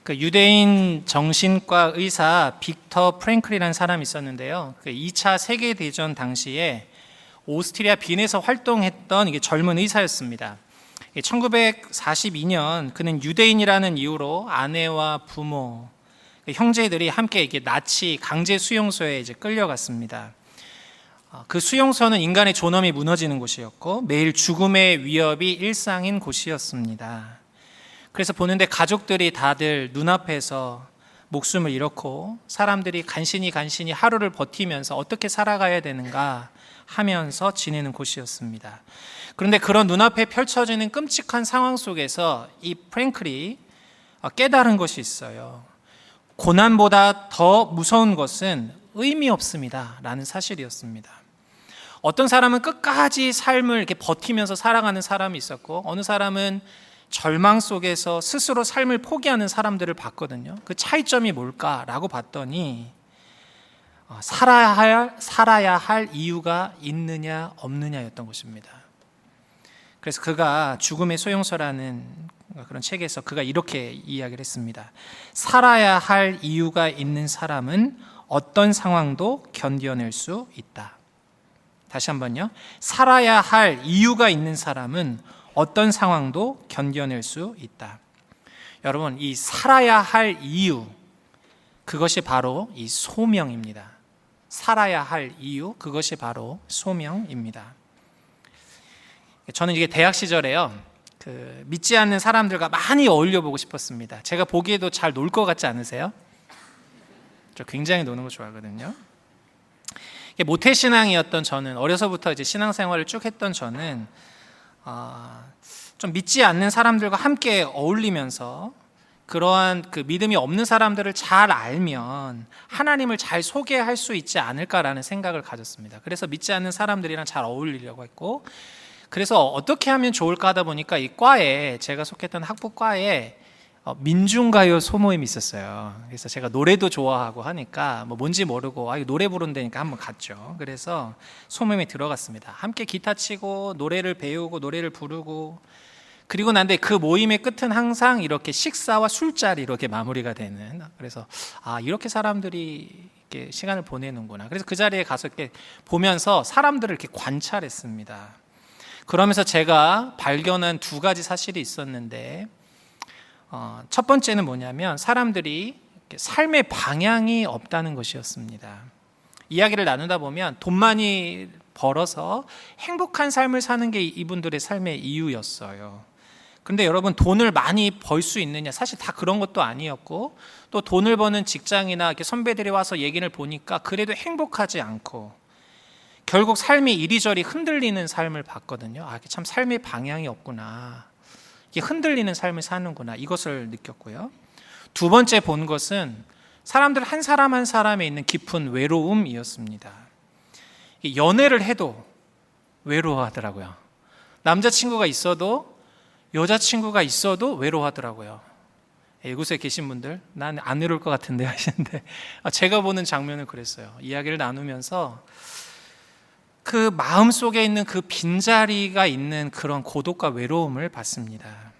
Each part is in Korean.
그 유대인 정신과 의사 빅터 프랭클이라는 사람이 있었는데요. 그 2차 세계대전 당시에 오스트리아 빈에서 활동했던 이게 젊은 의사였습니다. 1942년 그는 유대인이라는 이유로 아내와 부모, 형제들이 함께 이렇게 나치 강제 수용소에 이제 끌려갔습니다. 그 수용소는 인간의 존엄이 무너지는 곳이었고 매일 죽음의 위협이 일상인 곳이었습니다. 그래서 보는데 가족들이 다들 눈앞에서 목숨을 잃었고 사람들이 간신히 하루를 버티면서 어떻게 살아가야 되는가 하면서 지내는 곳이었습니다. 그런데 그런 눈앞에 펼쳐지는 끔찍한 상황 속에서 이 프랭클이 깨달은 것이 있어요. 고난보다 더 무서운 것은 의미 없습니다 라는 사실이었습니다. 어떤 사람은 끝까지 삶을 이렇게 버티면서 살아가는 사람이 있었고 어느 사람은 절망 속에서 스스로 삶을 포기하는 사람들을 봤거든요. 그 차이점이 뭘까라고 봤더니 살아야 할 이유가 있느냐 없느냐였던 것입니다. 그래서 그가 죽음의 소용서라는 그런 책에서 그가 이렇게 이야기를 했습니다. 살아야 할 이유가 있는 사람은 어떤 상황도 견뎌낼 수 있다. 다시 한번요. 살아야 할 이유가 있는 사람은 어떤 상황도 견뎌낼 수 있다. 여러분, 이 살아야 할 이유, 그것이 바로 이 소명입니다. 살아야 할 이유, 그것이 바로 소명입니다. 저는 이게 대학 시절에요, 믿지 않는 사람들과 많이 어울려 보고 싶었습니다. 제가 보기에도 잘 놀 것 같지 않으세요? 저 굉장히 노는 거 좋아하거든요. 모태신앙이었던 저는, 어려서부터 이제 신앙생활을 쭉 했던 저는 좀 믿지 않는 사람들과 함께 어울리면서 그러한 그 믿음이 없는 사람들을 잘 알면 하나님을 잘 소개할 수 있지 않을까라는 생각을 가졌습니다. 그래서 믿지 않는 사람들이랑 잘 어울리려고 했고, 그래서 어떻게 하면 좋을까 하다 보니까 이 과에, 제가 속했던 학부과에 민중가요 소모임이 있었어요. 그래서 제가 노래도 좋아하고 하니까 뭔지 모르고 이거 노래 부른다니까 한번 갔죠. 그래서 소모임에 들어갔습니다. 함께 기타 치고 노래를 배우고 노래를 부르고, 그리고 난데 그 모임의 끝은 항상 이렇게 식사와 술자리 이렇게 마무리가 되는, 그래서 이렇게 사람들이 이렇게 시간을 보내는구나. 그래서 그 자리에 가서 이렇게 보면서 사람들을 이렇게 관찰했습니다. 그러면서 제가 발견한 두 가지 사실이 있었는데, 첫 번째는 뭐냐면 사람들이 삶의 방향이 없다는 것이었습니다. 이야기를 나누다 보면 돈 많이 벌어서 행복한 삶을 사는 게 이분들의 삶의 이유였어요. 그런데 여러분, 돈을 많이 벌 수 있느냐? 사실 다 그런 것도 아니었고, 또 돈을 버는 직장이나 이렇게 선배들이 와서 얘기를 보니까 그래도 행복하지 않고 결국 삶이 이리저리 흔들리는 삶을 봤거든요. 참 삶의 방향이 없구나, 이게 흔들리는 삶을 사는구나, 이것을 느꼈고요. 두 번째 본 것은 사람들 한 사람 한 사람에 있는 깊은 외로움이었습니다. 연애를 해도 외로워하더라고요. 남자친구가 있어도 여자친구가 있어도 외로워하더라고요. 이곳에 계신 분들, 난 안 외로울 것 같은데 하시는데, 제가 보는 장면은 그랬어요. 이야기를 나누면서 그 마음 속에 있는 그 빈자리가 있는 그런 고독과 외로움을 봤습니다.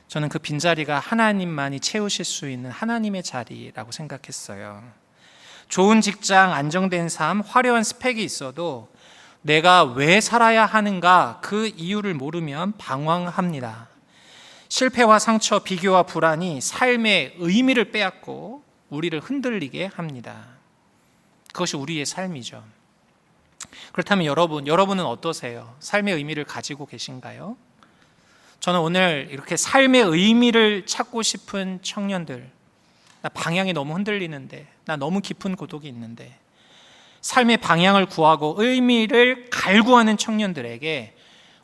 저는 그 빈자리가 하나님만이 채우실 수 있는 하나님의 자리라고 생각했어요. 좋은 직장, 안정된 삶, 화려한 스펙이 있어도 내가 왜 살아야 하는가 그 이유를 모르면 방황합니다. 실패와 상처, 비교와 불안이 삶의 의미를 빼앗고 우리를 흔들리게 합니다. 그것이 우리의 삶이죠. 그렇다면 여러분은 어떠세요? 삶의 의미를 가지고 계신가요? 저는 오늘 이렇게 삶의 의미를 찾고 싶은 청년들, 나 방향이 너무 흔들리는데, 나 너무 깊은 고독이 있는데, 삶의 방향을 구하고 의미를 갈구하는 청년들에게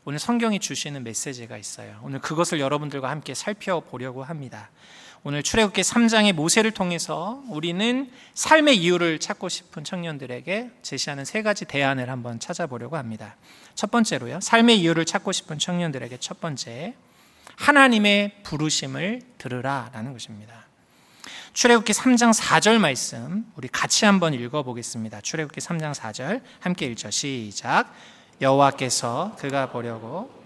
오늘 성경이 주시는 메시지가 있어요. 오늘 그것을 여러분들과 함께 살펴보려고 합니다. 오늘 출애굽기 3장의 모세를 통해서 우리는 삶의 이유를 찾고 싶은 청년들에게 제시하는 세 가지 대안을 한번 찾아보려고 합니다. 첫 번째로요, 삶의 이유를 찾고 싶은 청년들에게 첫 번째, 하나님의 부르심을 들으라라는 것입니다. 출애굽기 3장 4절 말씀 우리 같이 한번 읽어보겠습니다. 출애굽기 3장 4절 함께 읽죠. 시작. 여호와께서 그가 보려고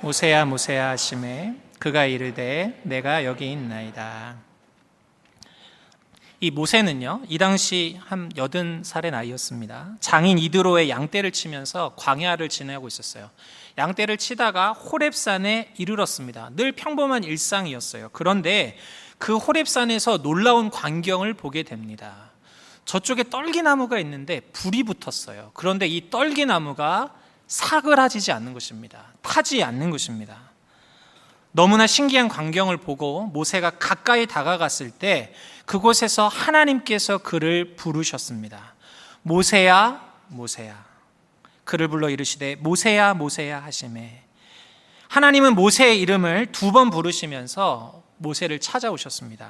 모세야 모세야 하시매 그가 이르되 내가 여기 있나이다. 이 모세는요, 이 당시 한 80살의 나이였습니다. 장인 이드로의 양떼를 치면서 광야를 지내고 있었어요. 양떼를 치다가 호렙산에 이르렀습니다. 늘 평범한 일상이었어요. 그런데 그 호렙산에서 놀라운 광경을 보게 됩니다. 저쪽에 떨기나무가 있는데 불이 붙었어요. 그런데 이 떨기나무가 사그라지지 않는 것입니다. 타지 않는 것입니다. 너무나 신기한 광경을 보고 모세가 가까이 다가갔을 때 그곳에서 하나님께서 그를 부르셨습니다. 모세야 모세야. 그를 불러 이르시되 모세야 모세야 하시매. 하나님은 모세의 이름을 2번 부르시면서 모세를 찾아오셨습니다.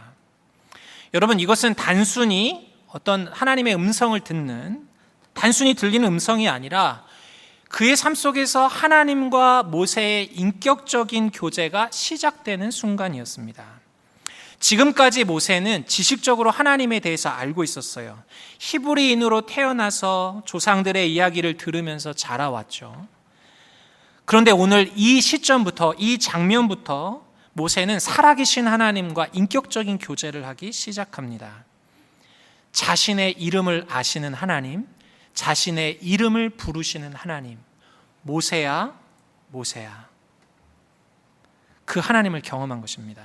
여러분, 이것은 단순히 어떤 하나님의 음성을 듣는, 단순히 들리는 음성이 아니라 그의 삶 속에서 하나님과 모세의 인격적인 교제가 시작되는 순간이었습니다. 지금까지 모세는 지식적으로 하나님에 대해서 알고 있었어요. 히브리인으로 태어나서 조상들의 이야기를 들으면서 자라왔죠. 그런데 오늘 이 시점부터, 이 장면부터 모세는 살아계신 하나님과 인격적인 교제를 하기 시작합니다. 자신의 이름을 아시는 하나님, 자신의 이름을 부르시는 하나님, 모세야 모세야. 그 하나님을 경험한 것입니다.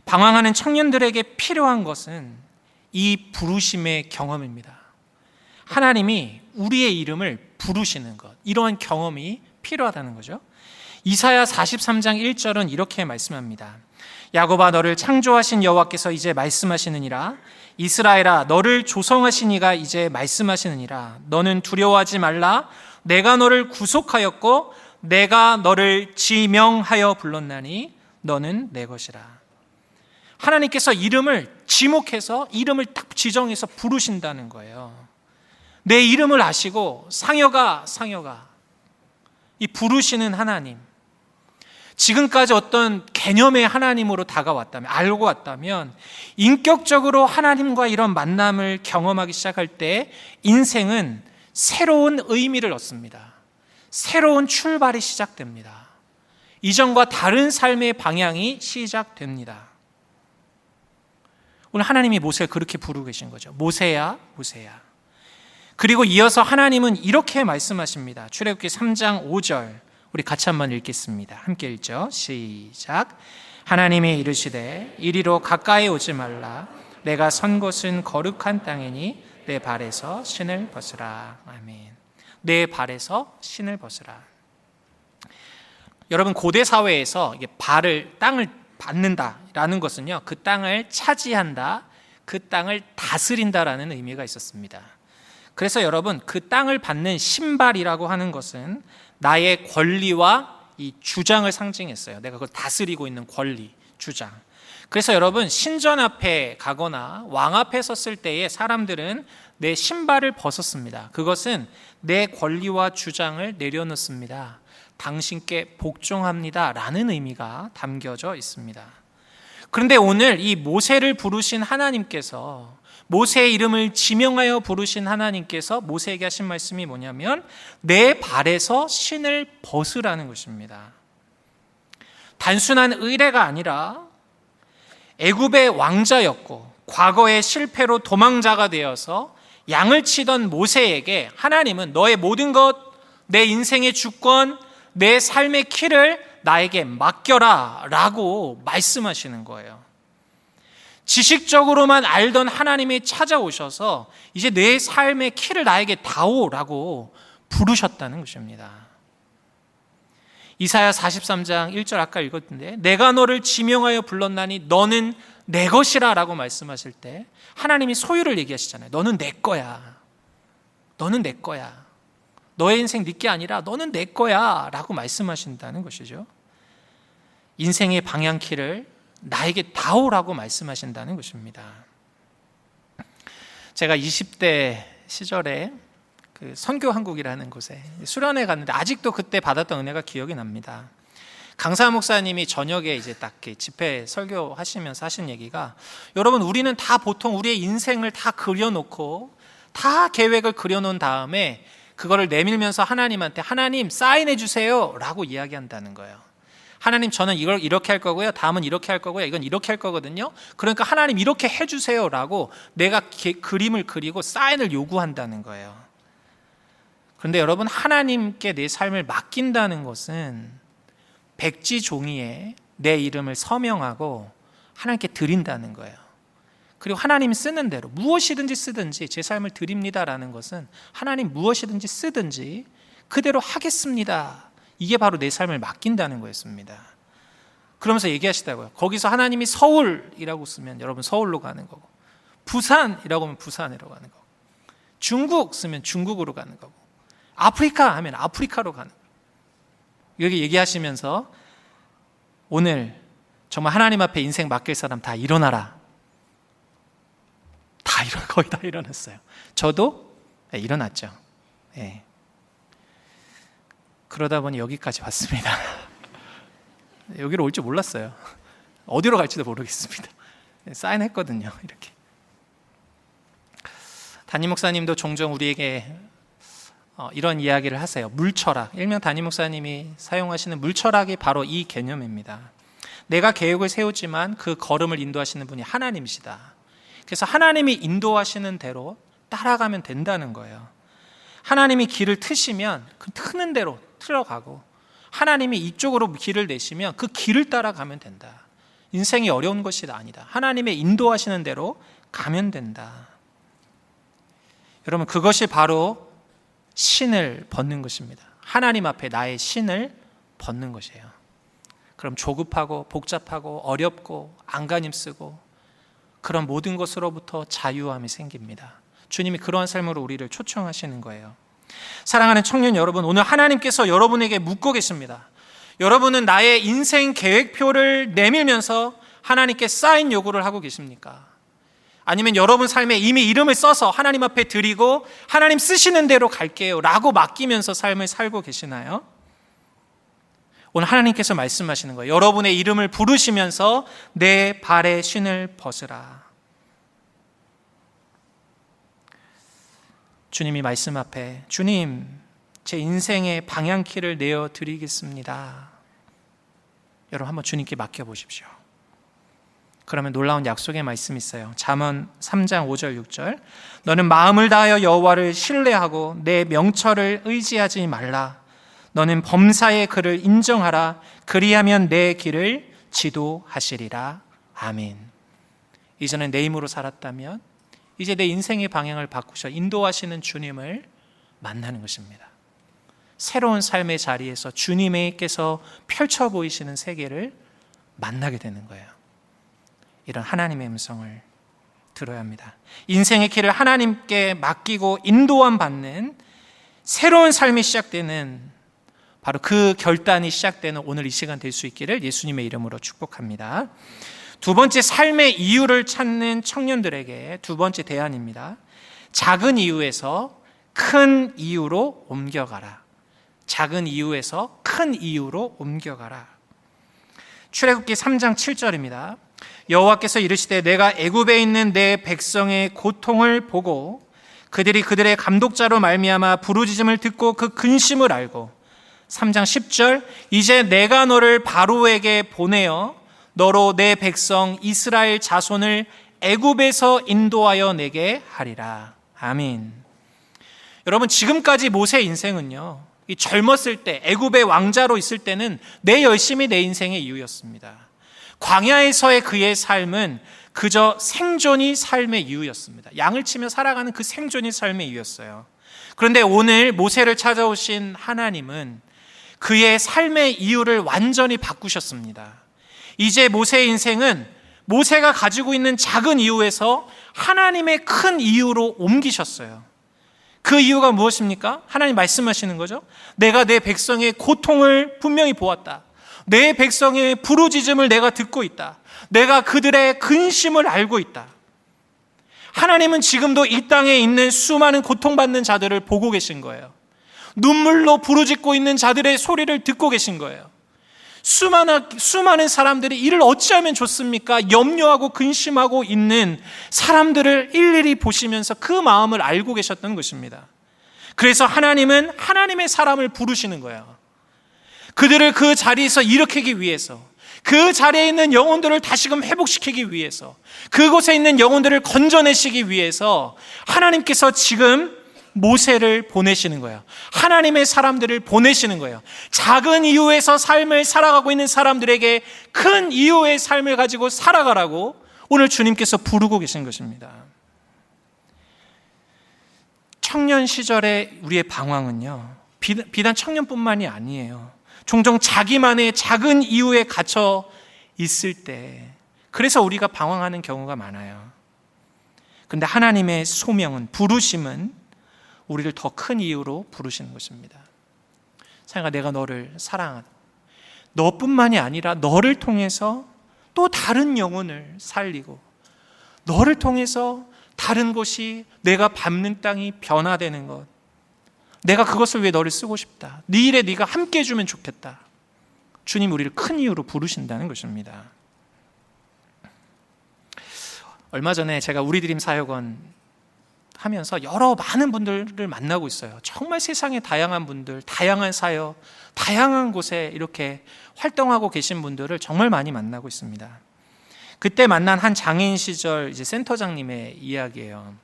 방황하는 청년들에게 필요한 것은 이 부르심의 경험입니다. 하나님이 우리의 이름을 부르시는 것, 이러한 경험이 필요하다는 거죠. 이사야 43장 1절은 이렇게 말씀합니다. 야곱아, 너를 창조하신 여호와께서 이제 말씀하시느니라. 이스라엘아, 너를 조성하신 이가 이제 말씀하시느니라. 너는 두려워하지 말라. 내가 너를 구속하였고 내가 너를 지명하여 불렀나니 너는 내 것이라. 하나님께서 이름을 지목해서 이름을 딱 지정해서 부르신다는 거예요. 내 이름을 아시고 상여가 이 부르시는 하나님, 지금까지 어떤 개념의 하나님으로 다가왔다면, 알고 왔다면 인격적으로 하나님과 이런 만남을 경험하기 시작할 때 인생은 새로운 의미를 얻습니다. 새로운 출발이 시작됩니다. 이전과 다른 삶의 방향이 시작됩니다. 오늘 하나님이 모세를 그렇게 부르고 계신 거죠. 모세야 모세야. 그리고 이어서 하나님은 이렇게 말씀하십니다. 출애굽기 3장 5절 우리 같이 한번 읽겠습니다. 함께 읽죠. 시작. 하나님이 이르시되 이리로 가까이 오지 말라. 내가 선 곳은 거룩한 땅이니 내 발에서 신을 벗으라. 아멘. 내 발에서 신을 벗으라. 여러분, 고대 사회에서 이게 땅을 받는다라는 것은요, 그 땅을 차지한다, 그 땅을 다스린다라는 의미가 있었습니다. 그래서 여러분, 그 땅을 받는 신발이라고 하는 것은 나의 권리와 이 주장을 상징했어요. 내가 그걸 다스리고 있는 권리, 주장. 그래서 여러분, 신전 앞에 가거나 왕 앞에 섰을 때에 사람들은 내 신발을 벗었습니다. 그것은 내 권리와 주장을 내려놓습니다. 당신께 복종합니다 라는 의미가 담겨져 있습니다. 그런데 오늘 이 모세를 부르신 하나님께서, 모세의 이름을 지명하여 부르신 하나님께서 모세에게 하신 말씀이 뭐냐면 내 발에서 신을 벗으라는 것입니다. 단순한 의례가 아니라 애굽의 왕자였고 과거의 실패로 도망자가 되어서 양을 치던 모세에게 하나님은 너의 모든 것, 내 인생의 주권, 내 삶의 키를 나에게 맡겨라 라고 말씀하시는 거예요. 지식적으로만 알던 하나님이 찾아오셔서 이제 내 삶의 키를 나에게 다오라고 부르셨다는 것입니다. 이사야 43장 1절 아까 읽었는데 내가 너를 지명하여 불렀나니 너는 내 것이라 라고 말씀하실 때 하나님이 소유를 얘기하시잖아요. 너는 내 거야. 너는 내 거야. 너의 인생 네 게 아니라 너는 내 거야 라고 말씀하신다는 것이죠. 인생의 방향키를 나에게 다오라고 말씀하신다는 것입니다. 제가 20대 시절에 그 선교한국이라는 곳에 수련회 갔는데 아직도 그때 받았던 은혜가 기억이 납니다. 강사 목사님이 저녁에 이제 딱 집회 설교하시면서 하신 얘기가, 여러분, 우리는 다 보통 우리의 인생을 다 그려놓고 다 계획을 그려놓은 다음에 그거를 내밀면서 하나님한테 하나님 사인해 주세요 라고 이야기한다는 거예요. 하나님 저는 이걸 이렇게 할 거고요, 다음은 이렇게 할 거고요, 이건 이렇게 할 거거든요. 그러니까 하나님 이렇게 해주세요 라고 내가 그림을 그리고 사인을 요구한다는 거예요. 그런데 여러분, 하나님께 내 삶을 맡긴다는 것은 백지 종이에 내 이름을 서명하고 하나님께 드린다는 거예요. 그리고 하나님이 쓰는 대로 무엇이든지 쓰든지 제 삶을 드립니다라는 것은 하나님 무엇이든지 쓰든지 그대로 하겠습니다, 이게 바로 내 삶을 맡긴다는 거였습니다. 그러면서 얘기하시다고요. 거기서 하나님이 서울이라고 쓰면 여러분 서울로 가는 거고, 부산이라고 하면 부산이라고 가는 거고, 중국 쓰면 중국으로 가는 거고, 아프리카 하면 아프리카로 가는 거고. 여기 얘기하시면서 오늘 정말 하나님 앞에 인생 맡길 사람 다 일어나라. 거의 다 일어났어요. 저도 일어났죠. 네. 그러다 보니 여기까지 왔습니다. 여기로 올 줄 몰랐어요. 어디로 갈지도 모르겠습니다. 사인했거든요. 이렇게. 담임 목사님도 종종 우리에게 이런 이야기를 하세요. 물철학. 일명 담임 목사님이 사용하시는 물철학이 바로 이 개념입니다. 내가 계획을 세우지만 그 걸음을 인도하시는 분이 하나님이시다. 그래서 하나님이 인도하시는 대로 따라가면 된다는 거예요. 하나님이 길을 트시면 그 트는 대로 틀어가고, 하나님이 이쪽으로 길을 내시면 그 길을 따라가면 된다. 인생이 어려운 것이 아니다. 하나님의 인도하시는 대로 가면 된다. 여러분, 그것이 바로 신을 벗는 것입니다. 하나님 앞에 나의 신을 벗는 것이에요. 그럼 조급하고 복잡하고 어렵고 안간힘 쓰고 그런 모든 것으로부터 자유함이 생깁니다. 주님이 그러한 삶으로 우리를 초청하시는 거예요. 사랑하는 청년 여러분, 오늘 하나님께서 여러분에게 묻고 계십니다. 여러분은 나의 인생 계획표를 내밀면서 하나님께 사인 요구를 하고 계십니까? 아니면 여러분 삶에 이미 이름을 써서 하나님 앞에 드리고 하나님 쓰시는 대로 갈게요 라고 맡기면서 삶을 살고 계시나요? 오늘 하나님께서 말씀하시는 거예요. 여러분의 이름을 부르시면서 내 발의 신을 벗으라. 주님이 말씀 앞에 주님, 제 인생의 방향키를 내어드리겠습니다. 여러분 한번 주님께 맡겨보십시오. 그러면 놀라운 약속의 말씀이 있어요. 잠언 3장 5절 6절. 너는 마음을 다하여 여호와를 신뢰하고 내 명철을 의지하지 말라. 너는 범사의 그를 인정하라. 그리하면 내 길을 지도하시리라. 아멘. 이전에 내 힘으로 살았다면 이제 내 인생의 방향을 바꾸셔 인도하시는 주님을 만나는 것입니다. 새로운 삶의 자리에서 주님께서 펼쳐 보이시는 세계를 만나게 되는 거예요. 이런 하나님의 음성을 들어야 합니다. 인생의 길을 하나님께 맡기고 인도함 받는 새로운 삶이 시작되는, 바로 그 결단이 시작되는 오늘 이 시간 될 수 있기를 예수님의 이름으로 축복합니다. 두 번째, 삶의 이유를 찾는 청년들에게 두 번째 대안입니다. 작은 이유에서 큰 이유로 옮겨가라. 작은 이유에서 큰 이유로 옮겨가라. 출애굽기 3장 7절입니다. 여호와께서 이르시되 내가 애굽에 있는 내 백성의 고통을 보고 그들이 그들의 감독자로 말미암아 부르짖음을 듣고 그 근심을 알고, 3장 10절, 이제 내가 너를 바로에게 보내어 너로 내 백성 이스라엘 자손을 애굽에서 인도하여 내게 하리라. 아멘. 여러분, 지금까지 모세 인생은요, 이 젊었을 때 애굽의 왕자로 있을 때는 내 열심이 내 인생의 이유였습니다. 광야에서의 그의 삶은 그저 생존이 삶의 이유였습니다. 양을 치며 살아가는 그 생존이 삶의 이유였어요. 그런데 오늘 모세를 찾아오신 하나님은 그의 삶의 이유를 완전히 바꾸셨습니다. 이제 모세의 인생은 모세가 가지고 있는 작은 이유에서 하나님의 큰 이유로 옮기셨어요. 그 이유가 무엇입니까? 하나님 말씀하시는 거죠. 내가 내 백성의 고통을 분명히 보았다. 내 백성의 부르짖음을 내가 듣고 있다. 내가 그들의 근심을 알고 있다. 하나님은 지금도 이 땅에 있는 수많은 고통받는 자들을 보고 계신 거예요. 눈물로 부르짖고 있는 자들의 소리를 듣고 계신 거예요. 수많은 사람들이 이를 어찌하면 좋습니까? 염려하고 근심하고 있는 사람들을 일일이 보시면서 그 마음을 알고 계셨던 것입니다. 그래서 하나님은 하나님의 사람을 부르시는 거예요. 그들을 그 자리에서 일으키기 위해서, 그 자리에 있는 영혼들을 다시금 회복시키기 위해서, 그곳에 있는 영혼들을 건져내시기 위해서 하나님께서 지금 모세를 보내시는 거예요. 하나님의 사람들을 보내시는 거예요. 작은 이유에서 삶을 살아가고 있는 사람들에게 큰 이유의 삶을 가지고 살아가라고 오늘 주님께서 부르고 계신 것입니다. 청년 시절의 우리의 방황은요, 비단 청년뿐만이 아니에요. 종종 자기만의 작은 이유에 갇혀 있을 때, 그래서 우리가 방황하는 경우가 많아요. 그런데 하나님의 소명은, 부르심은 우리를 더 큰 이유로 부르시는 것입니다. 사랑아, 내가 너를 사랑하고 너뿐만이 아니라 너를 통해서 또 다른 영혼을 살리고, 너를 통해서 다른 곳이, 내가 밟는 땅이 변화되는 것, 내가 그것을 위해 너를 쓰고 싶다. 네 일에 네가 함께 해주면 좋겠다. 주님 우리를 큰 이유로 부르신다는 것입니다. 얼마 전에 제가 우리 드림 사역원 하면서 여러 많은 분들을 만나고 있어요. 정말 세상에 다양한 분들, 다양한 사역, 다양한 곳에 이렇게 활동하고 계신 분들을 정말 많이 만나고 있습니다. 그때 만난 한 장애인 시절 이제 센터장님의 이야기예요.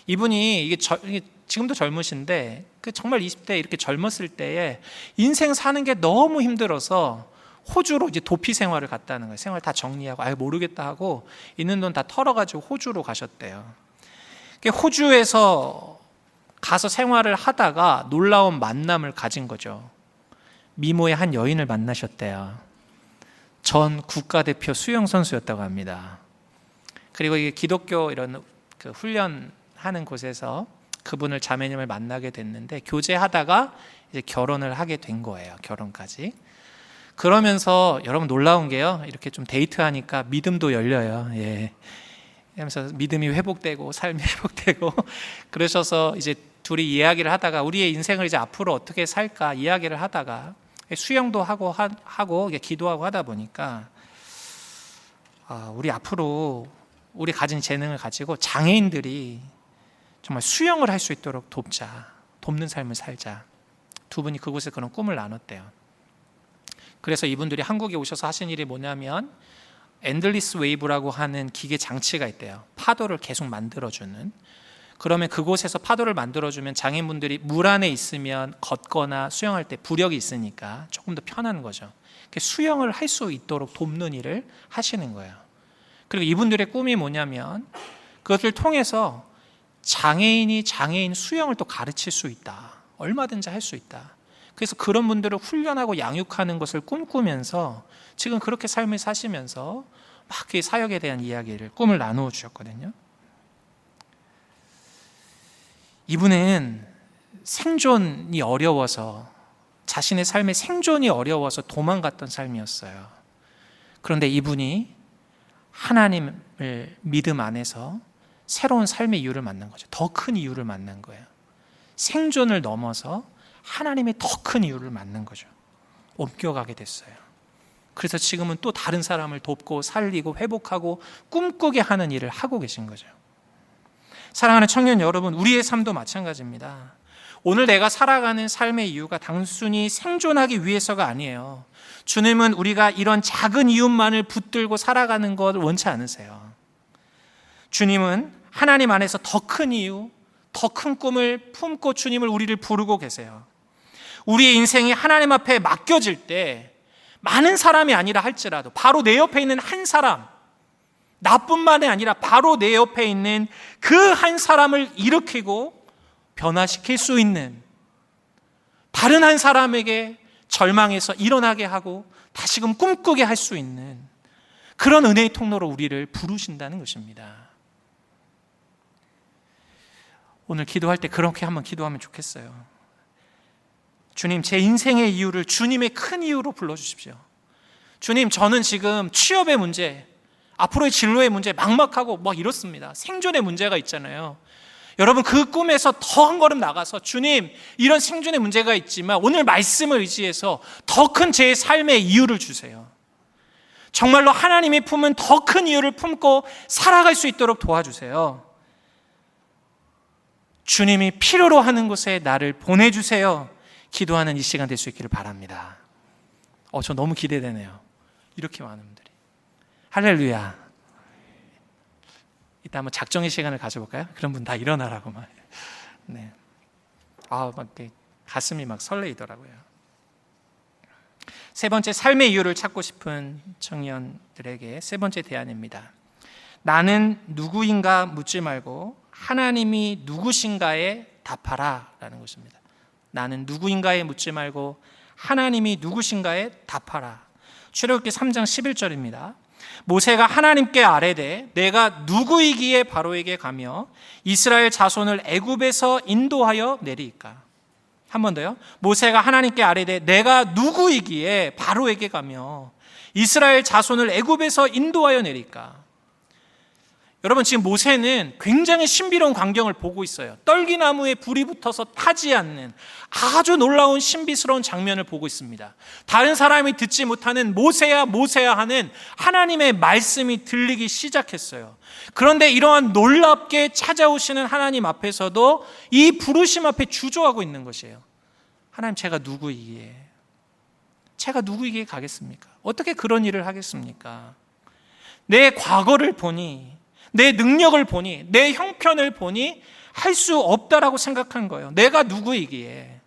이분이 이게 지금도 젊으신데 정말 20대 이렇게 젊었을 때에 인생 사는 게 너무 힘들어서 호주로 이제 도피 생활을 갔다는 거예요. 생활 다 정리하고 아예 모르겠다 하고 있는 돈 다 털어가지고 호주로 가셨대요. 호주에서 가서 생활을 하다가 놀라운 만남을 가진 거죠. 미모의 한 여인을 만나셨대요. 전 국가대표 수영 선수였다고 합니다. 그리고 이게 기독교 이런 그 훈련하는 곳에서 그분을, 자매님을 만나게 됐는데 교제하다가 이제 결혼을 하게 된 거예요. 결혼까지. 그러면서 여러분 놀라운 게요, 이렇게 좀 데이트하니까 믿음도 열려요. 예. 하면서 믿음이 회복되고 삶이 회복되고 그러셔서 이제 둘이 이야기를 하다가 우리의 인생을 이제 앞으로 어떻게 살까 이야기를 하다가 수영도 하고 기도하고 하다 보니까 우리 앞으로 우리 가진 재능을 가지고 장애인들이 정말 수영을 할 수 있도록 돕는 삶을 살자. 두 분이 그곳에 그런 꿈을 나눴대요. 그래서 이분들이 한국에 오셔서 하신 일이 뭐냐면 엔들리스 웨이브라고 하는 기계 장치가 있대요. 파도를 계속 만들어주는. 그러면 그곳에서 파도를 만들어주면 장애인분들이 물 안에 있으면 걷거나 수영할 때 부력이 있으니까 조금 더 편한 거죠. 수영을 할 수 있도록 돕는 일을 하시는 거예요. 그리고 이분들의 꿈이 뭐냐면 그것을 통해서 장애인이 장애인 수영을 또 가르칠 수 있다. 얼마든지 할 수 있다. 그래서 그런 분들을 훈련하고 양육하는 것을 꿈꾸면서 지금 그렇게 삶을 사시면서 막 그 사역에 대한 이야기를, 꿈을 나누어 주셨거든요. 이분은 생존이 어려워서, 자신의 삶의 생존이 어려워서 도망갔던 삶이었어요. 그런데 이분이 하나님을 믿음 안에서 새로운 삶의 이유를 만난 거죠. 더 큰 이유를 만난 거예요. 생존을 넘어서 하나님의 더 큰 이유를 만난 거죠. 옮겨가게 됐어요. 그래서 지금은 또 다른 사람을 돕고 살리고 회복하고 꿈꾸게 하는 일을 하고 계신 거죠. 사랑하는 청년 여러분, 우리의 삶도 마찬가지입니다. 오늘 내가 살아가는 삶의 이유가 단순히 생존하기 위해서가 아니에요. 주님은 우리가 이런 작은 이유만을 붙들고 살아가는 걸 원치 않으세요. 주님은 하나님 안에서 더 큰 이유, 더 큰 꿈을 품고 주님을, 우리를 부르고 계세요. 우리의 인생이 하나님 앞에 맡겨질 때 많은 사람이 아니라 할지라도 바로 내 옆에 있는 한 사람, 나뿐만이 아니라 바로 내 옆에 있는 그 한 사람을 일으키고 변화시킬 수 있는, 다른 한 사람에게 절망에서 일어나게 하고 다시금 꿈꾸게 할 수 있는 그런 은혜의 통로로 우리를 부르신다는 것입니다. 오늘 기도할 때 그렇게 한번 기도하면 좋겠어요. 주님, 제 인생의 이유를 주님의 큰 이유로 불러주십시오. 주님, 저는 지금 취업의 문제, 앞으로의 진로의 문제 막막하고 막 이렇습니다. 생존의 문제가 있잖아요. 여러분, 그 꿈에서 더 한 걸음 나가서 주님, 이런 생존의 문제가 있지만 오늘 말씀을 의지해서 더 큰 제 삶의 이유를 주세요. 정말로 하나님이 품은 더 큰 이유를 품고 살아갈 수 있도록 도와주세요. 주님이 필요로 하는 곳에 나를 보내주세요. 기도하는 이 시간 될 수 있기를 바랍니다. 저 너무 기대되네요. 이렇게 많은 분들이. 할렐루야. 이따 한번 작정의 시간을 가져볼까요? 그런 분 다 일어나라고 막. 네. 막 가슴이 막 설레이더라고요. 세 번째, 삶의 이유를 찾고 싶은 청년들에게 세 번째 대안입니다. 나는 누구인가 묻지 말고 하나님이 누구신가에 답하라 라는 것입니다. 나는 누구인가에 묻지 말고 하나님이 누구신가에 답하라. 출애굽기 3장 11절입니다. 모세가 하나님께 아뢰되 내가 누구이기에 바로에게 가며 이스라엘 자손을 애굽에서 인도하여 내리이까. 한 번 더요. 모세가 하나님께 아뢰되 내가 누구이기에 바로에게 가며 이스라엘 자손을 애굽에서 인도하여 내리이까. 여러분, 지금 모세는 굉장히 신비로운 광경을 보고 있어요. 떨기나무에 불이 붙어서 타지 않는 아주 놀라운 신비스러운 장면을 보고 있습니다. 다른 사람이 듣지 못하는 모세야 모세야 하는 하나님의 말씀이 들리기 시작했어요. 그런데 이러한 놀랍게 찾아오시는 하나님 앞에서도 이 부르심 앞에 주저하고 있는 것이에요. 하나님, 제가 누구이기에 가겠습니까? 어떻게 그런 일을 하겠습니까? 내 과거를 보니, 내 능력을 보니, 내 형편을 보니 할 수 없다라고 생각한 거예요. 내가 누구이기에.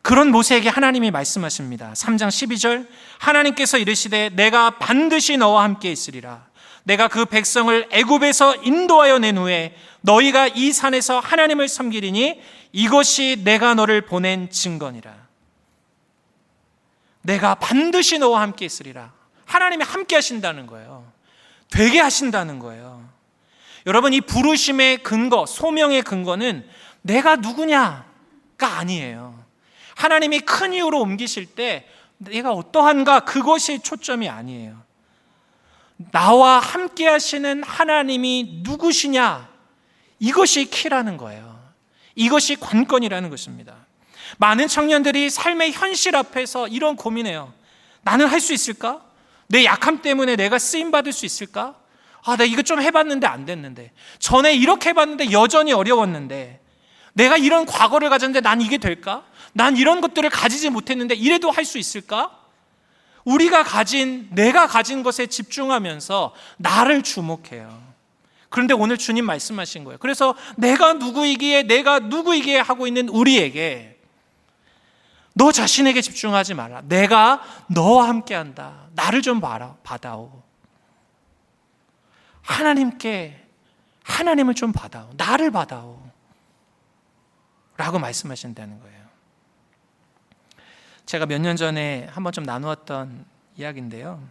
그런 모세에게 하나님이 말씀하십니다. 3장 12절, 하나님께서 이르시되 내가 반드시 너와 함께 있으리라. 내가 그 백성을 애굽에서 인도하여 낸 후에 너희가 이 산에서 하나님을 섬기리니 이것이 내가 너를 보낸 증거니라. 내가 반드시 너와 함께 있으리라. 하나님이 함께 하신다는 거예요. 되게 하신다는 거예요. 여러분, 이 부르심의 근거, 소명의 근거는 내가 누구냐가 아니에요. 하나님이 큰 이유로 옮기실 때 내가 어떠한가, 그것이 초점이 아니에요. 나와 함께 하시는 하나님이 누구시냐, 이것이 키라는 거예요. 이것이 관건이라는 것입니다. 많은 청년들이 삶의 현실 앞에서 이런 고민해요. 나는 할 수 있을까? 내 약함 때문에 내가 쓰임받을 수 있을까? 내가 이거 좀 해봤는데 안 됐는데, 전에 이렇게 해봤는데 여전히 어려웠는데, 내가 이런 과거를 가졌는데 난 이게 될까? 난 이런 것들을 가지지 못했는데 이래도 할 수 있을까? 내가 가진 것에 집중하면서 나를 주목해요. 그런데 오늘 주님 말씀하신 거예요. 그래서 내가 누구이기에 하고 있는 우리에게 너 자신에게 집중하지 마라. 내가 너와 함께 한다. 나를 좀 받아오. 하나님을 좀 받아오. 나를 받아오. 라고 말씀하신다는 거예요. 제가 몇 년 전에 한번 좀 나누었던 이야기인데요.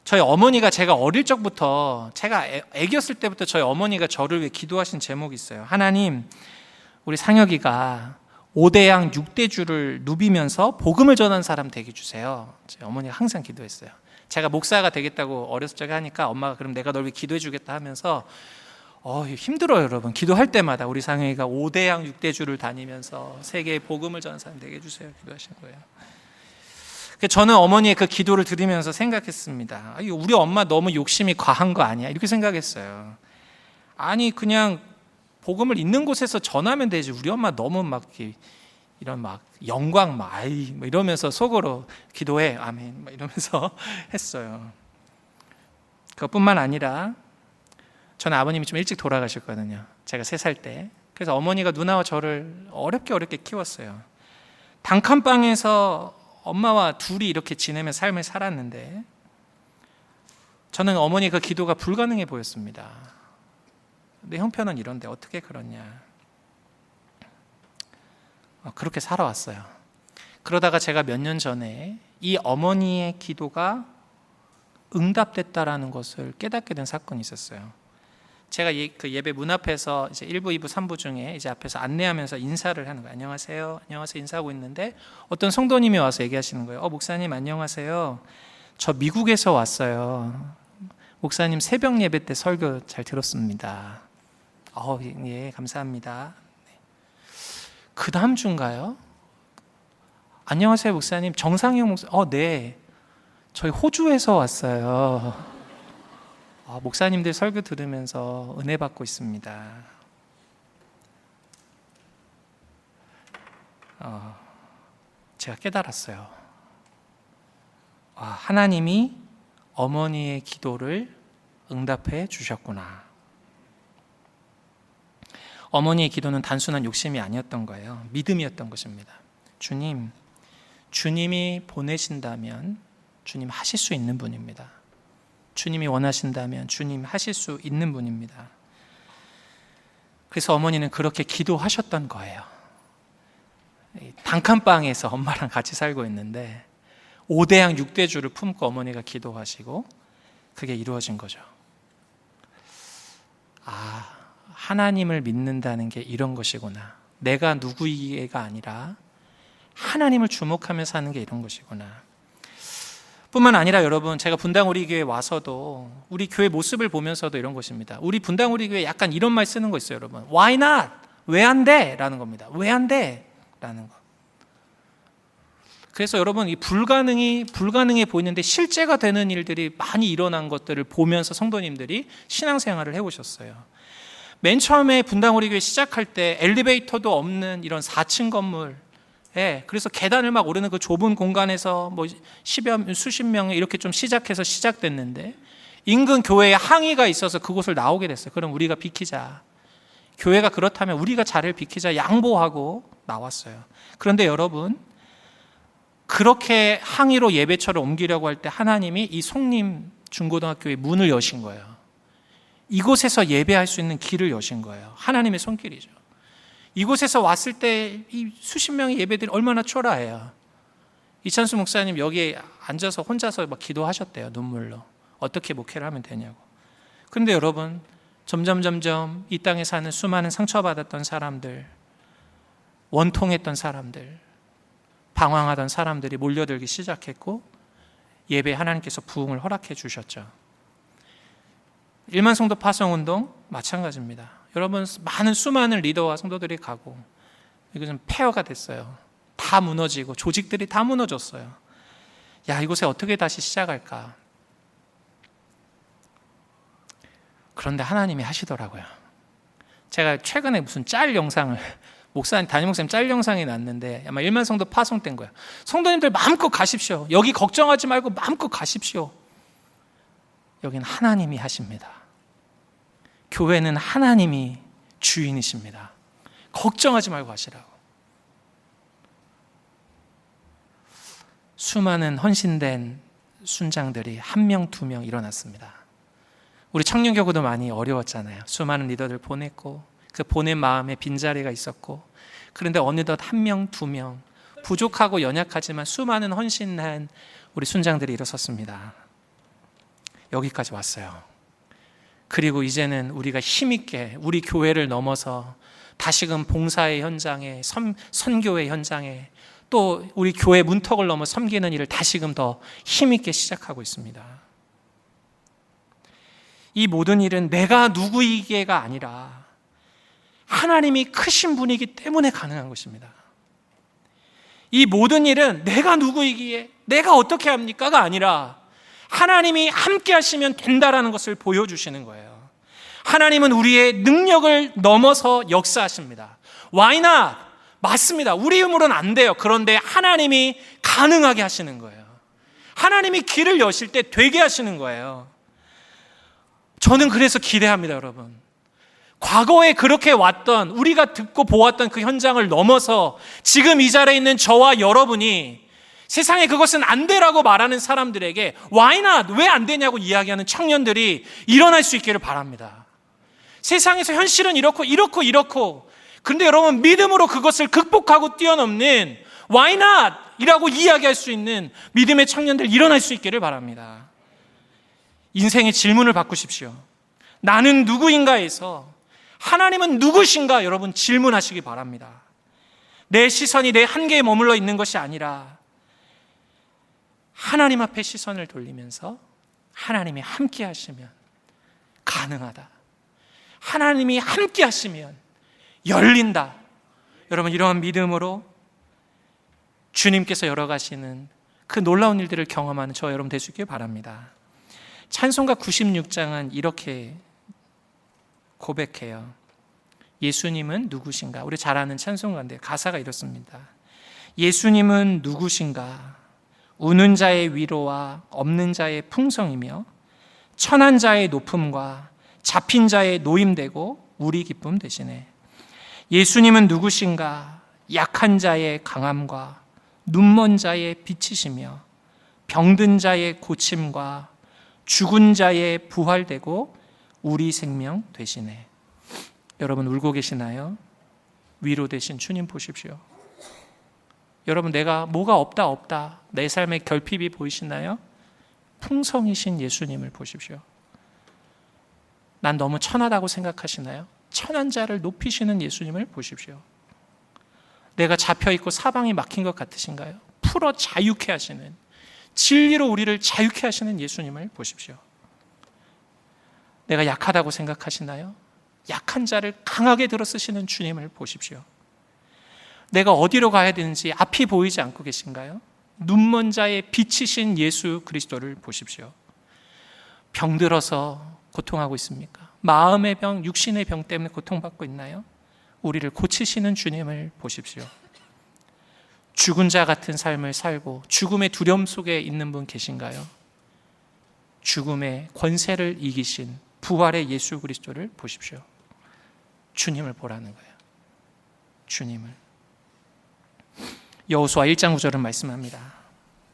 저희 어머니가, 제가 어릴 적부터, 제가 애기였을 때부터 저희 어머니가 저를 위해 기도하신 제목이 있어요. 하나님, 우리 상혁이가 5대양 6대주를 누비면서 복음을 전하는 사람 되게 주세요. 저희 어머니가 항상 기도했어요. 제가 목사가 되겠다고 어렸을 적에 하니까 엄마가 그럼 내가 널 위해 기도해 주겠다 하면서 힘들어요, 여러분. 기도할 때마다 우리 상혁이가 5대양 6대주를 다니면서 세계에 복음을 전하는 사람 되게 해주세요 기도하시는 거예요. 저는 어머니의 그 기도를 들으면서 생각했습니다. 우리 엄마 너무 욕심이 과한 거 아니야? 이렇게 생각했어요. 아니, 그냥 복음을 있는 곳에서 전하면 되지. 우리 엄마 너무 이런 영광 이러면서 속으로 기도해, 아멘 이러면서 했어요. 그것뿐만 아니라 저는 아버님이 좀 일찍 돌아가셨거든요. 제가 3살 때. 그래서 어머니가 누나와 저를 어렵게 키웠어요. 단칸방에서 엄마와 둘이 이렇게 지내며 삶을 살았는데 저는 어머니 그 기도가 불가능해 보였습니다. 내 형편은 이런데 어떻게 그러냐. 그렇게 살아왔어요. 그러다가 제가 몇 년 전에 이 어머니의 기도가 응답됐다라는 것을 깨닫게 된 사건이 있었어요. 제가 그 예배 문 앞에서 이제 1부, 2부, 3부 중에 이제 앞에서 안내하면서 인사를 하는 거예요. 안녕하세요. 안녕하세요. 인사하고 있는데 어떤 성도님이 와서 얘기하시는 거예요. 목사님 안녕하세요. 저 미국에서 왔어요. 목사님 새벽 예배 때 설교 잘 들었습니다. 예, 감사합니다. 그 다음 주인가요? 안녕하세요, 목사님. 정상영 목사. 네. 저희 호주에서 왔어요. 목사님들 설교 들으면서 은혜 받고 있습니다. 제가 깨달았어요. 하나님이 어머니의 기도를 응답해 주셨구나. 어머니의 기도는 단순한 욕심이 아니었던 거예요. 믿음이었던 것입니다. 주님이 보내신다면 주님 하실 수 있는 분입니다. 주님이 원하신다면 주님 하실 수 있는 분입니다. 그래서 어머니는 그렇게 기도하셨던 거예요. 단칸방에서 엄마랑 같이 살고 있는데 5대양 6대주를 품고 어머니가 기도하시고 그게 이루어진 거죠. 하나님을 믿는다는 게 이런 것이구나. 내가 누구이게가 아니라 하나님을 주목하며 사는 게 이런 것이구나. 뿐만 아니라 여러분, 제가 분당 우리 교회 와서도 우리 교회 모습을 보면서도 이런 것입니다. 우리 분당 우리 교회 약간 이런 말 쓰는 거 있어요, 여러분. Why not? 왜 안 돼? 라는 겁니다. 왜 안 돼? 라는 거. 그래서 여러분, 이 불가능해 보이는데 실제가 되는 일들이 많이 일어난 것들을 보면서 성도님들이 신앙생활을 해오셨어요. 맨 처음에 분당 우리 교회 시작할 때 엘리베이터도 없는 이런 4층 건물, 그래서 계단을 막 오르는 그 좁은 공간에서 수십 명 이렇게 좀 시작됐는데 인근 교회에 항의가 있어서 그곳을 나오게 됐어요. 그럼 우리가 비키자. 교회가 그렇다면 우리가 자리를 비키자 양보하고 나왔어요. 그런데 여러분, 그렇게 항의로 예배처를 옮기려고 할 때 하나님이 이 송림 중고등학교의 문을 여신 거예요. 이곳에서 예배할 수 있는 길을 여신 거예요. 하나님의 손길이죠. 이곳에서 왔을 때 이 수십 명의 예배들이 얼마나 초라해요. 이찬수 목사님 여기에 앉아서 혼자서 막 기도하셨대요. 눈물로. 어떻게 목회를 하면 되냐고. 그런데 여러분, 점점 이 땅에 사는 수많은 상처받았던 사람들, 원통했던 사람들, 방황하던 사람들이 몰려들기 시작했고 예배에 하나님께서 부흥을 허락해 주셨죠. 1만 성도 파송운동 마찬가지입니다. 여러분, 수많은 리더와 성도들이 가고 이것은 폐허가 됐어요. 다 무너지고 조직들이 다 무너졌어요. 이곳에 어떻게 다시 시작할까? 그런데 하나님이 하시더라고요. 제가 최근에 무슨 짤 영상을 담임 목사님 짤 영상이 났는데 아마 1만 성도 파송된 거예요. 성도님들 마음껏 가십시오. 여기 걱정하지 말고 마음껏 가십시오. 여기는 하나님이 하십니다. 교회는 하나님이 주인이십니다. 걱정하지 말고 하시라고. 수많은 헌신된 순장들이 1명, 2명 일어났습니다. 우리 청년교구도 많이 어려웠잖아요. 수많은 리더들 보냈고 그 보낸 마음에 빈자리가 있었고, 그런데 어느덧 1명, 2명 부족하고 연약하지만 수많은 헌신한 우리 순장들이 일어섰습니다. 여기까지 왔어요. 그리고 이제는 우리가 힘있게 우리 교회를 넘어서 다시금 봉사의 현장에, 선교의 현장에, 또 우리 교회 문턱을 넘어 섬기는 일을 다시금 더 힘있게 시작하고 있습니다. 이 모든 일은 내가 누구이게가 아니라 하나님이 크신 분이기 때문에 가능한 것입니다. 이 모든 일은 내가 누구이기에, 내가 어떻게 합니까가 아니라 하나님이 함께 하시면 된다라는 것을 보여주시는 거예요. 하나님은 우리의 능력을 넘어서 역사하십니다. Why not? 맞습니다. 우리 힘으로는 안 돼요. 그런데 하나님이 가능하게 하시는 거예요. 하나님이 길을 여실 때 되게 하시는 거예요. 저는 그래서 기대합니다, 여러분. 과거에 그렇게 왔던, 우리가 듣고 보았던 그 현장을 넘어서 지금 이 자리에 있는 저와 여러분이 세상에 그것은 안 되라고 말하는 사람들에게 Why not? 왜 안 되냐고 이야기하는 청년들이 일어날 수 있기를 바랍니다. 세상에서 현실은 이렇고 그런데 여러분, 믿음으로 그것을 극복하고 뛰어넘는 Why not? 이라고 이야기할 수 있는 믿음의 청년들 일어날 수 있기를 바랍니다. 인생의 질문을 바꾸십시오. 나는 누구인가에서 하나님은 누구신가 여러분 질문하시기 바랍니다. 내 시선이 내 한계에 머물러 있는 것이 아니라 하나님 앞에 시선을 돌리면서 하나님이 함께 하시면 가능하다. 하나님이 함께 하시면 열린다. 여러분, 이러한 믿음으로 주님께서 열어가시는 그 놀라운 일들을 경험하는 저와 여러분 될 수 있길 바랍니다. 찬송가 96장은 이렇게 고백해요. 예수님은 누구신가? 우리 잘 아는 찬송가인데 가사가 이렇습니다. 예수님은 누구신가? 우는 자의 위로와 없는 자의 풍성이며 천한 자의 높음과 잡힌 자의 노임되고 우리 기쁨 되시네. 예수님은 누구신가? 약한 자의 강함과 눈먼 자의 빛이시며 병든 자의 고침과 죽은 자의 부활되고 우리 생명 되시네. 여러분 울고 계시나요? 위로 되신 주님 보십시오. 여러분 내가 뭐가 없다 내 삶의 결핍이 보이시나요? 풍성이신 예수님을 보십시오. 난 너무 천하다고 생각하시나요? 천한 자를 높이시는 예수님을 보십시오. 내가 잡혀있고 사방이 막힌 것 같으신가요? 풀어 자유케 하시는, 진리로 우리를 자유케 하시는 예수님을 보십시오. 내가 약하다고 생각하시나요? 약한 자를 강하게 들어쓰시는 주님을 보십시오. 내가 어디로 가야 되는지 앞이 보이지 않고 계신가요? 눈먼 자의 빛이신 예수 그리스도를 보십시오. 병들어서 고통하고 있습니까? 마음의 병, 육신의 병 때문에 고통받고 있나요? 우리를 고치시는 주님을 보십시오. 죽은 자 같은 삶을 살고 죽음의 두려움 속에 있는 분 계신가요? 죽음의 권세를 이기신 부활의 예수 그리스도를 보십시오. 주님을 보라는 거예요. 주님을. 여호수아 1장 9절은 말씀합니다.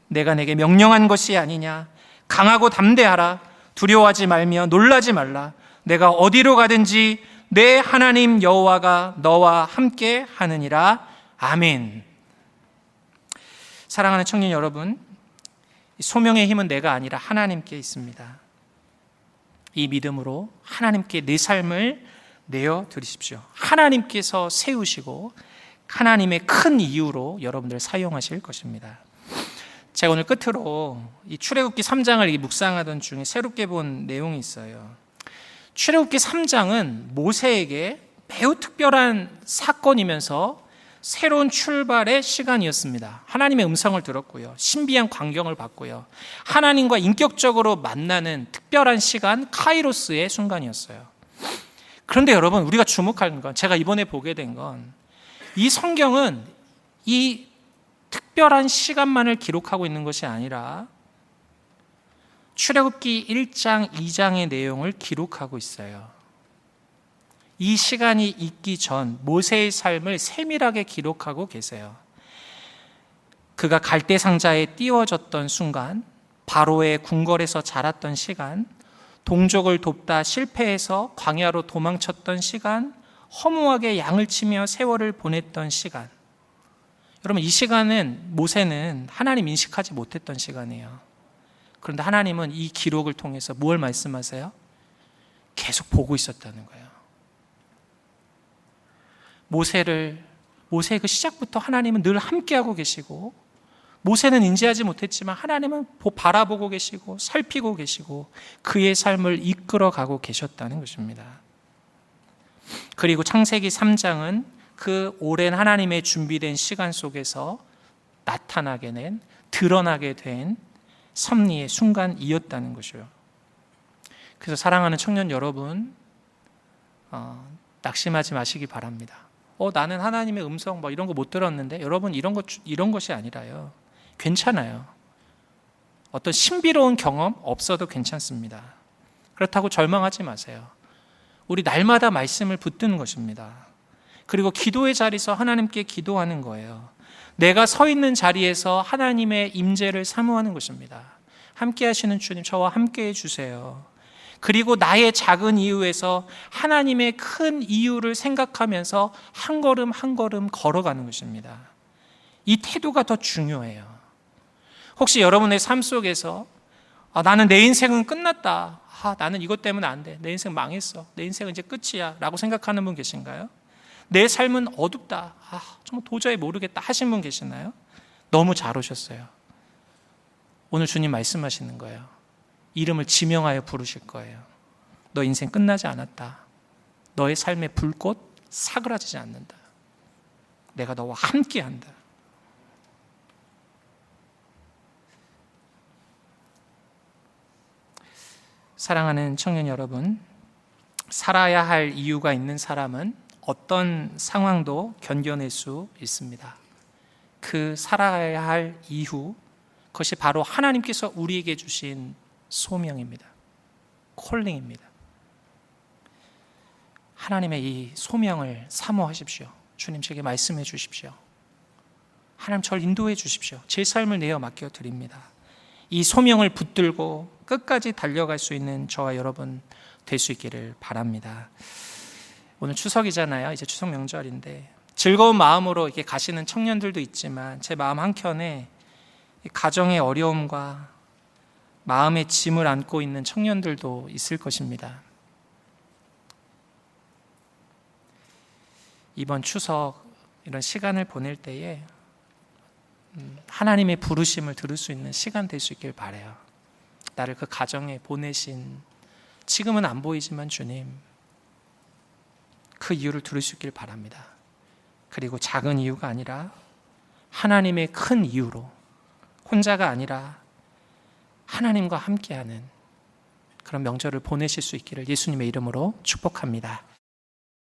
내가 내게 명령한 것이 아니냐? 강하고 담대하라. 두려워하지 말며 놀라지 말라. 내가 어디로 가든지 내 하나님 여호와가 너와 함께 하느니라. 아멘. 사랑하는 청년 여러분, 소명의 힘은 내가 아니라 하나님께 있습니다. 이 믿음으로 하나님께 내 삶을 내어드리십시오. 하나님께서 세우시고 하나님의 큰 이유로 여러분들 사용하실 것입니다. 제가 오늘 끝으로 이 출애굽기 3장을 묵상하던 중에 새롭게 본 내용이 있어요. 출애굽기 3장은 모세에게 매우 특별한 사건이면서 새로운 출발의 시간이었습니다. 하나님의 음성을 들었고요. 신비한 광경을 봤고요. 하나님과 인격적으로 만나는 특별한 시간, 카이로스의 순간이었어요. 그런데 여러분, 우리가 주목할 건, 제가 이번에 보게 된 건, 이 성경은 이 특별한 시간만을 기록하고 있는 것이 아니라 출애굽기 1장, 2장의 내용을 기록하고 있어요. 이 시간이 있기 전 모세의 삶을 세밀하게 기록하고 계세요. 그가 갈대 상자에 띄워졌던 순간, 바로의 궁궐에서 자랐던 시간, 동족을 돕다 실패해서 광야로 도망쳤던 시간, 허무하게 양을 치며 세월을 보냈던 시간. 여러분, 이 시간은 모세는 하나님 인식하지 못했던 시간이에요. 그런데 하나님은 이 기록을 통해서 무엇을 말씀하세요? 계속 보고 있었다는 거예요. 모세의 그 시작부터 하나님은 늘 함께하고 계시고, 모세는 인지하지 못했지만 하나님은 바라보고 계시고 살피고 계시고 그의 삶을 이끌어가고 계셨다는 것입니다. 그리고 창세기 3장은 그 오랜 하나님의 준비된 시간 속에서 나타나게 된, 드러나게 된 섭리의 순간이었다는 것이요. 그래서 사랑하는 청년 여러분, 낙심하지 마시기 바랍니다. 나는 하나님의 음성 이런 거 못 들었는데, 여러분 이런 것이 아니라요. 괜찮아요. 어떤 신비로운 경험 없어도 괜찮습니다. 그렇다고 절망하지 마세요. 우리 날마다 말씀을 붙드는 것입니다. 그리고 기도의 자리에서 하나님께 기도하는 거예요. 내가 서 있는 자리에서 하나님의 임재를 사모하는 것입니다. 함께 하시는 주님, 저와 함께 해주세요. 그리고 나의 작은 이유에서 하나님의 큰 이유를 생각하면서 한 걸음 한 걸음 걸어가는 것입니다. 이 태도가 더 중요해요. 혹시 여러분의 삶 속에서 나는 내 인생은 끝났다. 나는 이것 때문에 안 돼. 내 인생 망했어. 내 인생은 이제 끝이야. 라고 생각하는 분 계신가요? 내 삶은 어둡다. 정말 도저히 모르겠다 하신 분 계시나요? 너무 잘 오셨어요. 오늘 주님 말씀하시는 거예요. 이름을 지명하여 부르실 거예요. 너 인생 끝나지 않았다. 너의 삶의 불꽃 사그라지지 않는다. 내가 너와 함께한다. 사랑하는 청년 여러분, 살아야 할 이유가 있는 사람은 어떤 상황도 견뎌낼 수 있습니다. 그 살아야 할 이유, 그것이 바로 하나님께서 우리에게 주신 소명입니다. 콜링입니다. 하나님의 이 소명을 사모하십시오. 주님 제게 말씀해 주십시오. 하나님 저를 인도해 주십시오. 제 삶을 내어 맡겨 드립니다. 이 소명을 붙들고 끝까지 달려갈 수 있는 저와 여러분 될 수 있기를 바랍니다. 오늘 추석이잖아요. 이제 추석 명절인데 즐거운 마음으로 이렇게 가시는 청년들도 있지만 제 마음 한켠에 가정의 어려움과 마음의 짐을 안고 있는 청년들도 있을 것입니다. 이번 추석 이런 시간을 보낼 때에 하나님의 부르심을 들을 수 있는 시간 될 수 있길 바라요. 나를 그 가정에 보내신, 지금은 안 보이지만 주님, 그 이유를 들을 수 있길 바랍니다. 그리고 작은 이유가 아니라 하나님의 큰 이유로, 혼자가 아니라 하나님과 함께하는 그런 명절을 보내실 수 있기를 예수님의 이름으로 축복합니다.